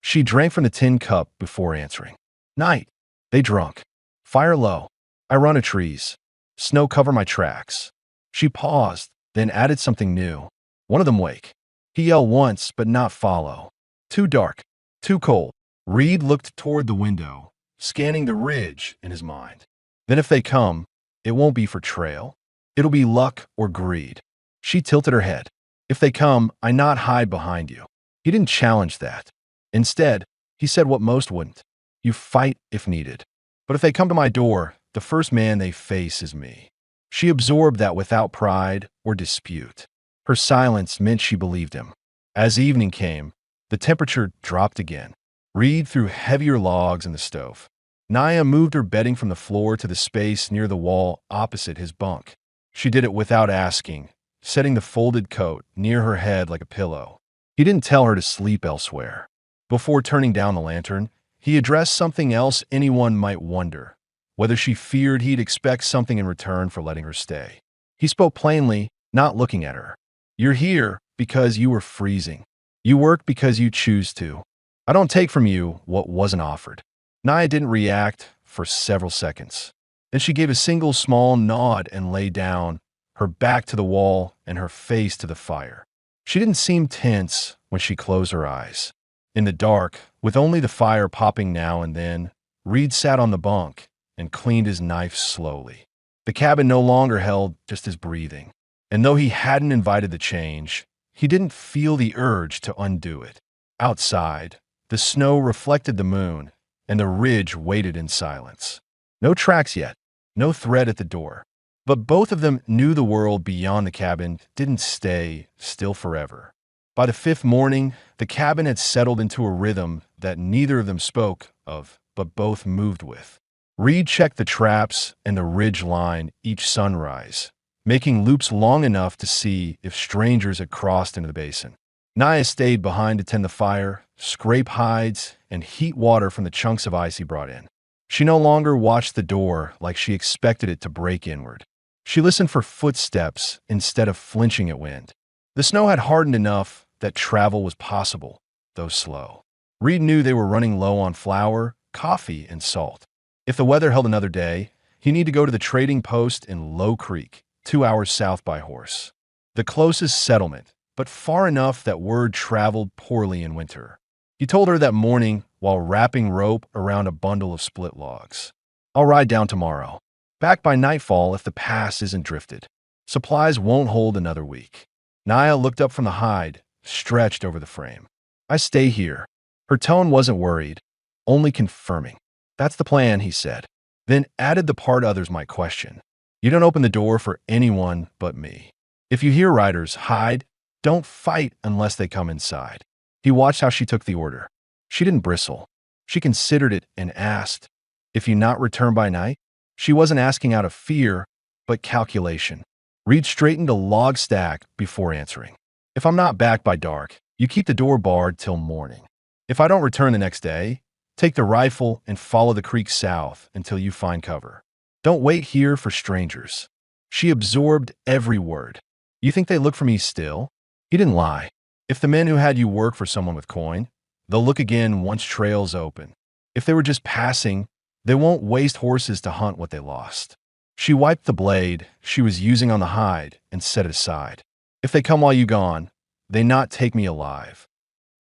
She drank from the tin cup before answering. Night. They drunk. Fire low. I run to trees. Snow cover my tracks. She paused, then added something new. One of them wake. He yelled once, but not follow. Too dark. Too cold. Reed looked toward the window, scanning the ridge in his mind. Then if they come, it won't be for trail. It'll be luck or greed. She tilted her head. If they come, I not hide behind you. He didn't challenge that. Instead, he said what most wouldn't. You fight if needed. But if they come to my door, the first man they face is me. She absorbed that without pride or dispute. Her silence meant she believed him. As evening came, the temperature dropped again. Reed threw heavier logs in the stove. Naya moved her bedding from the floor to the space near the wall opposite his bunk. She did it without asking, setting the folded coat near her head like a pillow. He didn't tell her to sleep elsewhere. Before turning down the lantern, he addressed something else anyone might wonder, whether she feared he'd expect something in return for letting her stay. He spoke plainly, not looking at her. You're here because you were freezing. You work because you choose to. I don't take from you what wasn't offered." Naya didn't react for several seconds. Then she gave a single small nod and lay down, her back to the wall and her face to the fire. She didn't seem tense when she closed her eyes. In the dark, with only the fire popping now and then, Reed sat on the bunk and cleaned his knife slowly. The cabin no longer held just his breathing. And though he hadn't invited the change, he didn't feel the urge to undo it. Outside, the snow reflected the moon, and the ridge waited in silence. No tracks yet, no threat at the door. But both of them knew the world beyond the cabin didn't stay still forever. By the fifth morning, the cabin had settled into a rhythm that neither of them spoke of, but both moved with. Reed checked the traps and the ridge line each sunrise, making loops long enough to see if strangers had crossed into the basin. Naya stayed behind to tend the fire, scrape hides, and heat water from the chunks of ice he brought in. She no longer watched the door like she expected it to break inward. She listened for footsteps instead of flinching at wind. The snow had hardened enough that travel was possible, though slow. Reed knew they were running low on flour, coffee, and salt. If the weather held another day, he needed to go to the trading post in Low Creek, 2 hours south by horse. The closest settlement, but far enough that word traveled poorly in winter. He told her that morning while wrapping rope around a bundle of split logs. "I'll ride down tomorrow. Back by nightfall if the pass isn't drifted. Supplies won't hold another week." Naya looked up from the hide, stretched over the frame. "I stay here." Her tone wasn't worried, only confirming. "That's the plan," he said, then added the part others might question. "You don't open the door for anyone but me. If you hear riders, hide. Don't fight unless they come inside." He watched how she took the order. She didn't bristle. She considered it and asked, "If you not return by night?" She wasn't asking out of fear, but calculation. Reed straightened a log stack before answering. "If I'm not back by dark, you keep the door barred till morning. If I don't return the next day, take the rifle and follow the creek south until you find cover. Don't wait here for strangers." She absorbed every word. "You think they look for me still?" He didn't lie. If the men who had you work for someone with coin, they'll look again once trails open. If they were just passing, they won't waste horses to hunt what they lost. She wiped the blade she was using on the hide and set it aside. "If they come while you gone, they not take me alive."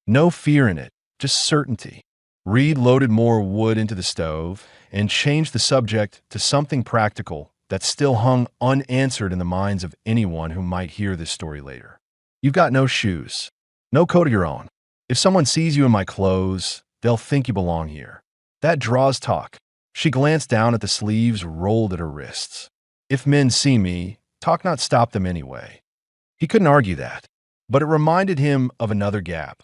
No fear in it, just certainty. Reed loaded more wood into the stove and changed the subject to something practical that still hung unanswered in the minds of anyone who might hear this story later. "You've got no shoes, no coat of your own. If someone sees you in my clothes, they'll think you belong here. That draws talk." She glanced down at the sleeves rolled at her wrists. "If men see me, talk not stop them anyway." He couldn't argue that, but it reminded him of another gap,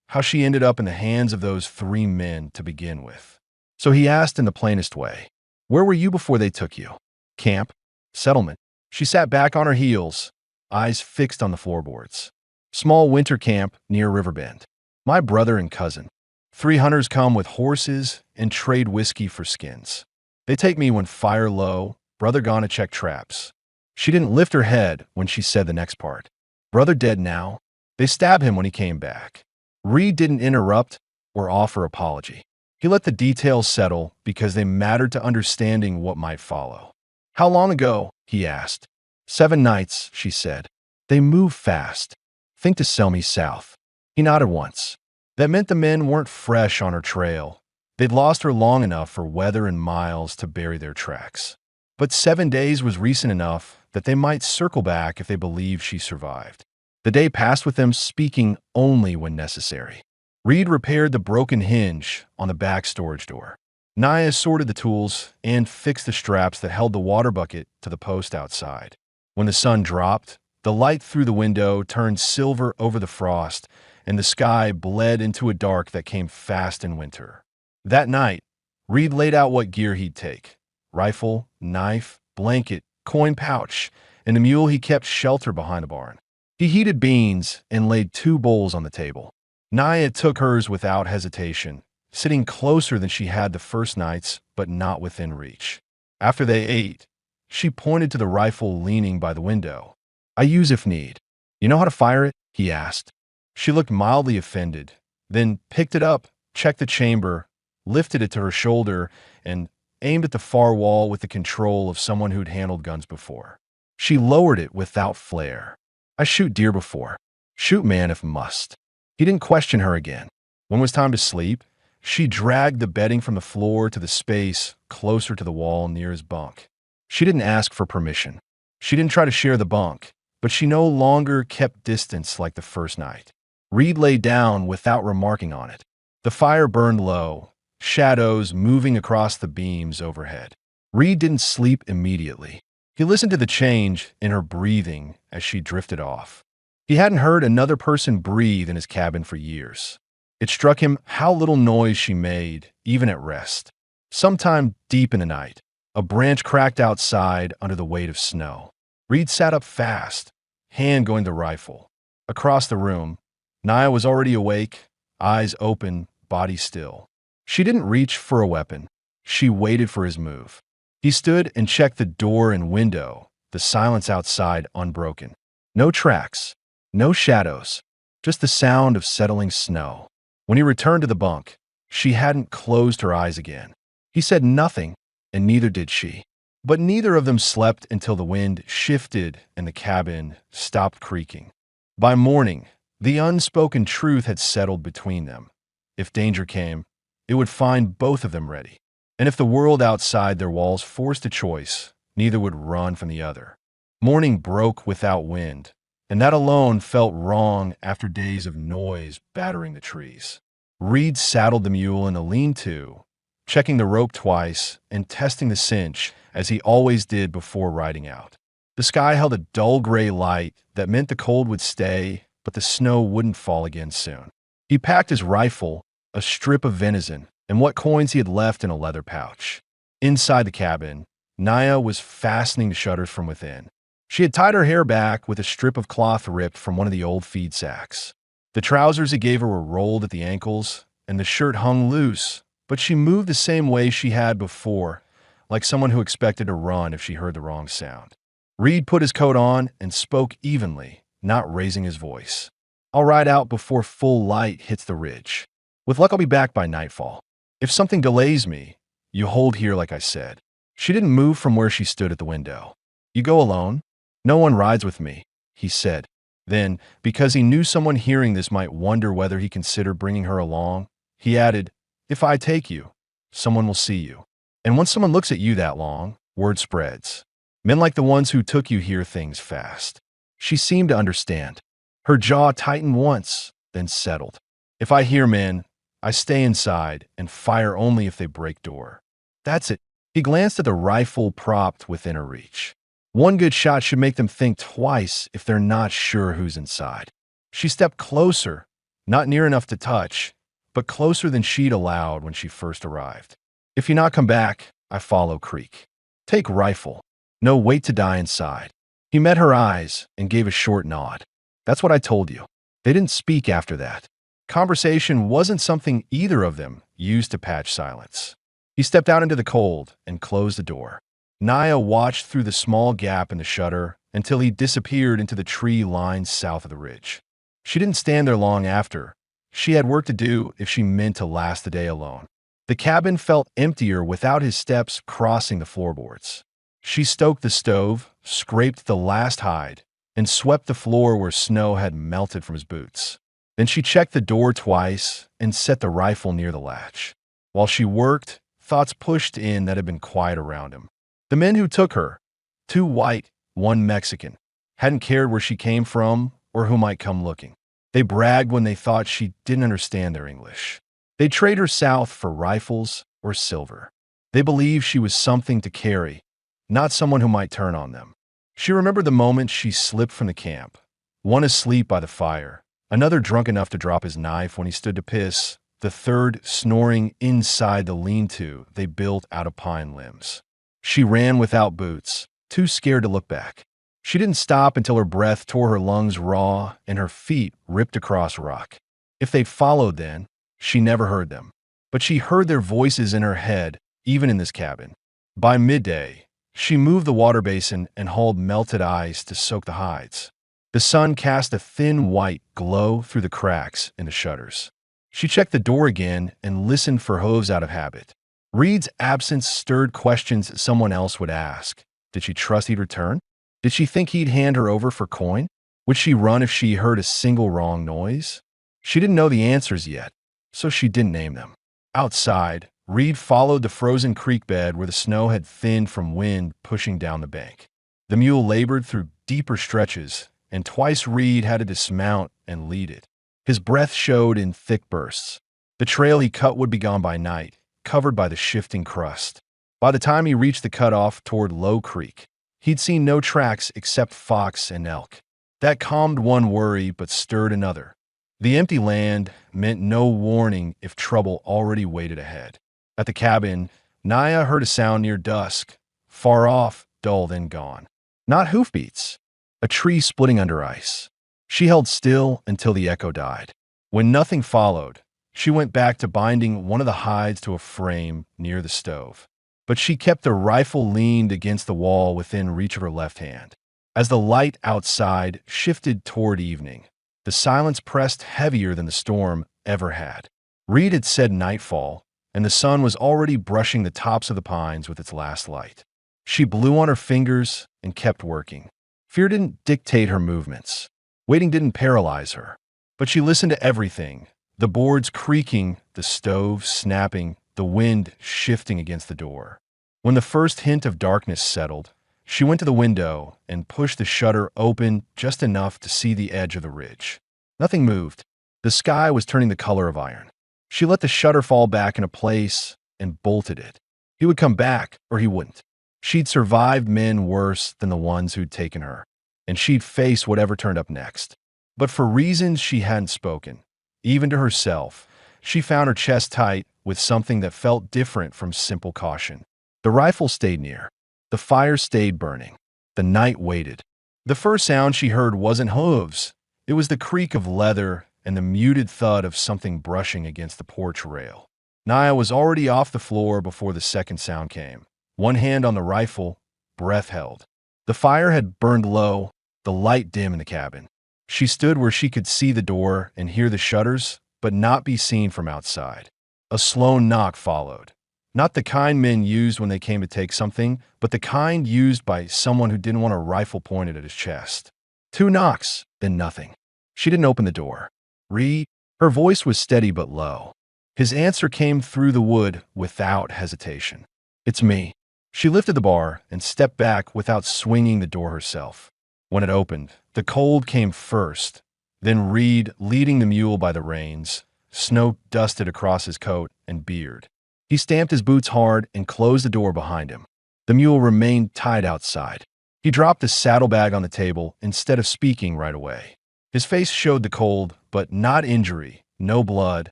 how she ended up in the hands of those 3 men to begin with. So he asked in the plainest way, "Where were you before they took you?" "Camp. Settlement." She sat back on her heels, eyes fixed on the floorboards. "Small winter camp near Riverbend. My brother and cousin. 3 hunters come with horses and trade whiskey for skins. They take me when fire low, brother gone to check traps." She didn't lift her head when she said the next part. "Brother dead now. They stab him when he came back." Reed didn't interrupt or offer apology. He let the details settle because they mattered to understanding what might follow. "How long ago?" he asked. 7 nights, she said. "They move fast. Think to sell me south." He nodded once. That meant the men weren't fresh on her trail. They'd lost her long enough for weather and miles to bury their tracks. But 7 days was recent enough that they might circle back if they believed she survived. The day passed with them speaking only when necessary. Reed repaired the broken hinge on the back storage door. Naya sorted the tools and fixed the straps that held the water bucket to the post outside. When the sun dropped, the light through the window turned silver over the frost, and the sky bled into a dark that came fast in winter. That night, Reed laid out what gear he'd take: rifle, knife, blanket, coin pouch, and the mule he kept shelter behind the barn. He heated beans and laid 2 bowls on the table. Naya took hers without hesitation, sitting closer than she had the first nights, but not within reach. After they ate, she pointed to the rifle leaning by the window. "I use if need." You know how to fire it? He asked. She looked mildly offended, then picked it up, checked the chamber, lifted it to her shoulder, and aimed at the far wall with the control of someone who'd handled guns before. She lowered it without flair. I shoot deer before. Shoot man if must. He didn't question her again. When it was time to sleep, she dragged the bedding from the floor to the space closer to the wall near his bunk. She didn't ask for permission. She didn't try to share the bunk, but she no longer kept distance like the first night. Reed lay down without remarking on it. The fire burned low, shadows moving across the beams overhead. Reed didn't sleep immediately. He listened to the change in her breathing as she drifted off. He hadn't heard another person breathe in his cabin for years. It struck him how little noise she made, even at rest. Sometime deep in the night, a branch cracked outside under the weight of snow. Reed sat up fast, hand going to the rifle. Across the room, Nia was already awake, eyes open, body still. She didn't reach for a weapon. She waited for his move. He stood and checked the door and window, the silence outside unbroken. No tracks, no shadows, just the sound of settling snow. When he returned to the bunk, she hadn't closed her eyes again. He said nothing, and neither did she. But neither of them slept until the wind shifted and the cabin stopped creaking. By morning, the unspoken truth had settled between them. If danger came, it would find both of them ready. And if the world outside their walls forced a choice, neither would run from the other. Morning broke without wind, and that alone felt wrong after days of noise battering the trees. Reed saddled the mule in a lean-to, checking the rope twice and testing the cinch as he always did before riding out. The sky held a dull gray light that meant the cold would stay, but the snow wouldn't fall again soon. He packed his rifle, a strip of venison, and what coins he had left in a leather pouch. Inside the cabin, Nia was fastening the shutters from within. She had tied her hair back with a strip of cloth ripped from one of the old feed sacks. The trousers he gave her were rolled at the ankles, and the shirt hung loose, but she moved the same way she had before, like someone who expected to run if she heard the wrong sound. Reed put his coat on and spoke evenly, not raising his voice. I'll ride out before full light hits the ridge. With luck, I'll be back by nightfall. If something delays me, you hold here like I said. She didn't move from where she stood at the window. You go alone? No one rides with me, he said. Then, because he knew someone hearing this might wonder whether he considered bringing her along, he added, if I take you, someone will see you. And once someone looks at you that long, word spreads. Men like the ones who took you hear things fast. She seemed to understand. Her jaw tightened once, then settled. If I hear men, I stay inside and fire only if they break door. That's it. He glanced at the rifle propped within her reach. One good shot should make them think twice if they're not sure who's inside. She stepped closer, not near enough to touch, but closer than she'd allowed when she first arrived. If you not come back, I follow creek. Take rifle. No, wait to die inside. He met her eyes and gave a short nod. That's what I told you. They didn't speak after that. Conversation wasn't something either of them used to patch silence. He stepped out into the cold and closed the door. Nia watched through the small gap in the shutter until he disappeared into the tree lines south of the ridge. She didn't stand there long after. She had work to do if she meant to last the day alone. The cabin felt emptier without his steps crossing the floorboards. She stoked the stove, scraped the last hide, and swept the floor where snow had melted from his boots. Then she checked the door twice and set the rifle near the latch. While she worked, thoughts pushed in that had been quiet around him. The men who took her, 2 white, 1 Mexican, hadn't cared where she came from or who might come looking. They bragged when they thought she didn't understand their English. They'd trade her south for rifles or silver. They believed she was something to carry, not someone who might turn on them. She remembered the moment she slipped from the camp, one asleep by the fire, another drunk enough to drop his knife when he stood to piss, the third snoring inside the lean-to they built out of pine limbs. She ran without boots, too scared to look back. She didn't stop until her breath tore her lungs raw and her feet ripped across rock. If they'd followed then, she never heard them. But she heard their voices in her head, even in this cabin. By midday, she moved the water basin and hauled melted ice to soak the hides. The sun cast a thin white glow through the cracks in the shutters. She checked the door again and listened for hooves out of habit. Reed's absence stirred questions someone else would ask. Did she trust he'd return? Did she think he'd hand her over for coin? Would she run if she heard a single wrong noise? She didn't know the answers yet, so she didn't name them. Outside, Reed followed the frozen creek bed where the snow had thinned from wind pushing down the bank. The mule labored through deeper stretches, and twice Reed had to dismount and lead it. His breath showed in thick bursts. The trail he cut would be gone by night, covered by the shifting crust. By the time he reached the cutoff toward Low Creek, he'd seen no tracks except fox and elk. That calmed one worry but stirred another. The empty land meant no warning if trouble already waited ahead. At the cabin, Naya heard a sound near dusk, far off, dull then gone. Not hoofbeats, a tree splitting under ice. She held still until the echo died. When nothing followed, she went back to binding one of the hides to a frame near the stove. But she kept the rifle leaned against the wall within reach of her left hand. As the light outside shifted toward evening, the silence pressed heavier than the storm ever had. Reed had said nightfall, and the sun was already brushing the tops of the pines with its last light. She blew on her fingers and kept working. Fear didn't dictate her movements. Waiting didn't paralyze her. But she listened to everything, the boards creaking, the stove snapping, the wind shifting against the door. When the first hint of darkness settled, she went to the window and pushed the shutter open just enough to see the edge of the ridge. Nothing moved. The sky was turning the color of iron. She let the shutter fall back into place and bolted it. He would come back, or he wouldn't. She'd survived men worse than the ones who'd taken her, and she'd face whatever turned up next. But for reasons she hadn't spoken, even to herself, she found her chest tight with something that felt different from simple caution. The rifle stayed near. The fire stayed burning. The night waited. The first sound she heard wasn't hooves. It was the creak of leather and the muted thud of something brushing against the porch rail. Naya was already off the floor before the second sound came. One hand on the rifle, breath held. The fire had burned low, the light dim in the cabin. She stood where she could see the door and hear the shutters, but not be seen from outside. A slow knock followed. Not the kind men used when they came to take something, but the kind used by someone who didn't want a rifle pointed at his chest. 2 knocks, then nothing. She didn't open the door. Reed, her voice was steady but low. His answer came through the wood without hesitation. It's me. She lifted the bar and stepped back without swinging the door herself. When it opened, the cold came first, then Reed leading the mule by the reins. Snow dusted across his coat and beard. He stamped his boots hard and closed the door behind him. The mule remained tied outside. He dropped the saddlebag on the table instead of speaking right away. His face showed the cold, but not injury, no blood,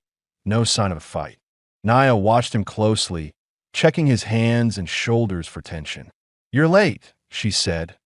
no sign of a fight. Naya watched him closely, checking his hands and shoulders for tension. "You're late," she said,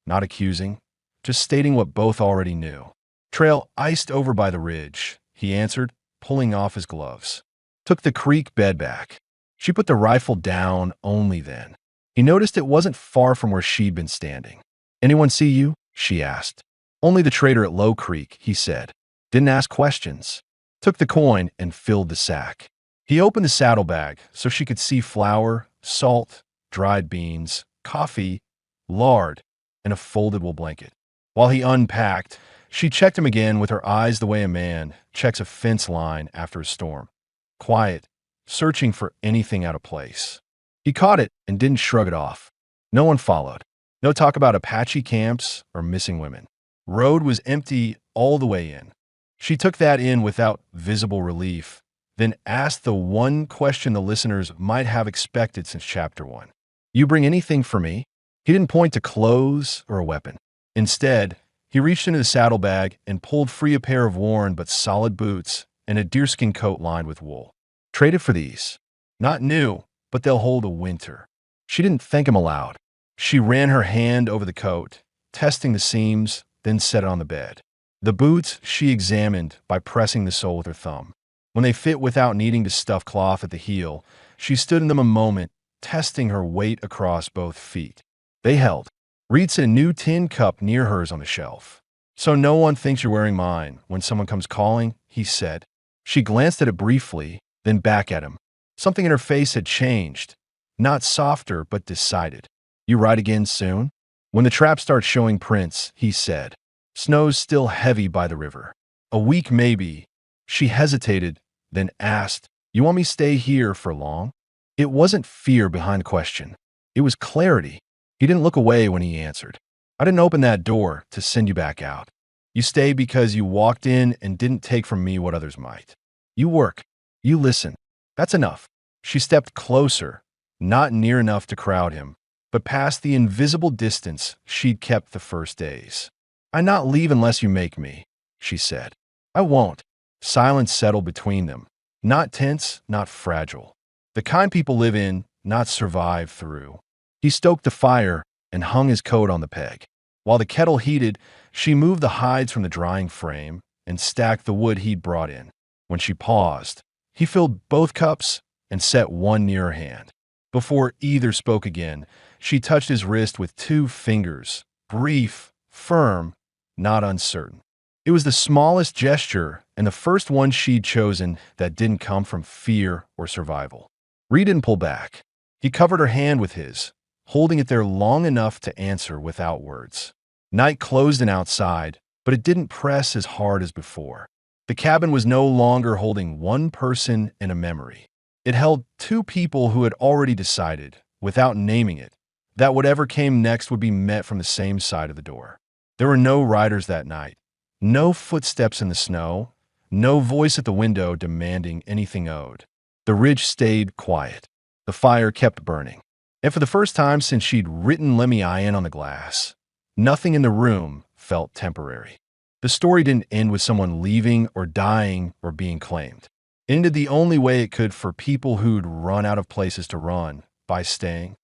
not accusing, just stating what both already knew. "Trail iced over by the ridge," he answered, pulling off his gloves. Took the creek bed back. She put the rifle down only then. He noticed it wasn't far from where she'd been standing. "Anyone see you?" she asked. "Only the trader at Low Creek," he said. Didn't ask questions. Took the coin and filled the sack. He opened the saddlebag so she could see flour, salt, dried beans, coffee, lard, and a foldable blanket. While he unpacked, she checked him again with her eyes the way a man checks a fence line after a storm. Quiet, searching for anything out of place. He caught it and didn't shrug it off. No one followed. No talk about Apache camps or missing women. Road was empty all the way in. She took that in without visible relief, then asked the one question the listeners might have expected since Chapter 1. "You bring anything for me?" He didn't point to clothes or a weapon. Instead, he reached into the saddlebag and pulled free a pair of worn but solid boots and a deerskin coat lined with wool. "Traded for these. Not new, but they'll hold a winter." She didn't thank him aloud. She ran her hand over the coat, testing the seams, then set it on the bed. The boots she examined by pressing the sole with her thumb. When they fit without needing to stuff cloth at the heel, she stood in them a moment, testing her weight across both feet. They held. Reed set a new tin cup near hers on the shelf. "So no one thinks you're wearing mine when someone comes calling," he said. She glanced at it briefly, then back at him. Something in her face had changed. Not softer, but decided. "You ride again soon?" "When the trap starts showing prints," he said. "Snow's still heavy by the river. A week maybe." She hesitated, then asked, "You want me to stay here for long?" It wasn't fear behind the question. It was clarity. He didn't look away when he answered. "I didn't open that door to send you back out. You stay because you walked in and didn't take from me what others might. You work. You listen. That's enough." She stepped closer, not near enough to crowd him, but past the invisible distance she'd kept the first days. "I not leave unless you make me," she said. "I won't." Silence settled between them. Not tense, not fragile. The kind people live in, not survive through. He stoked the fire and hung his coat on the peg. While the kettle heated, she moved the hides from the drying frame and stacked the wood he'd brought in. When she paused, he filled both cups and set one near her hand. Before either spoke again, she touched his wrist with 2 fingers, brief, firm, not uncertain. It was the smallest gesture and the first one she'd chosen that didn't come from fear or survival. Reed didn't pull back. He covered her hand with his, holding it there long enough to answer without words. Night closed in outside, but it didn't press as hard as before. The cabin was no longer holding one person in a memory. It held 2 people who had already decided, without naming it, that whatever came next would be met from the same side of the door. There were no riders that night, no footsteps in the snow, no voice at the window demanding anything owed. The ridge stayed quiet. The fire kept burning. And for the first time since she'd written "Let me in" on the glass, nothing in the room felt temporary. The story didn't end with someone leaving or dying or being claimed. It ended the only way it could for people who'd run out of places to run, by staying.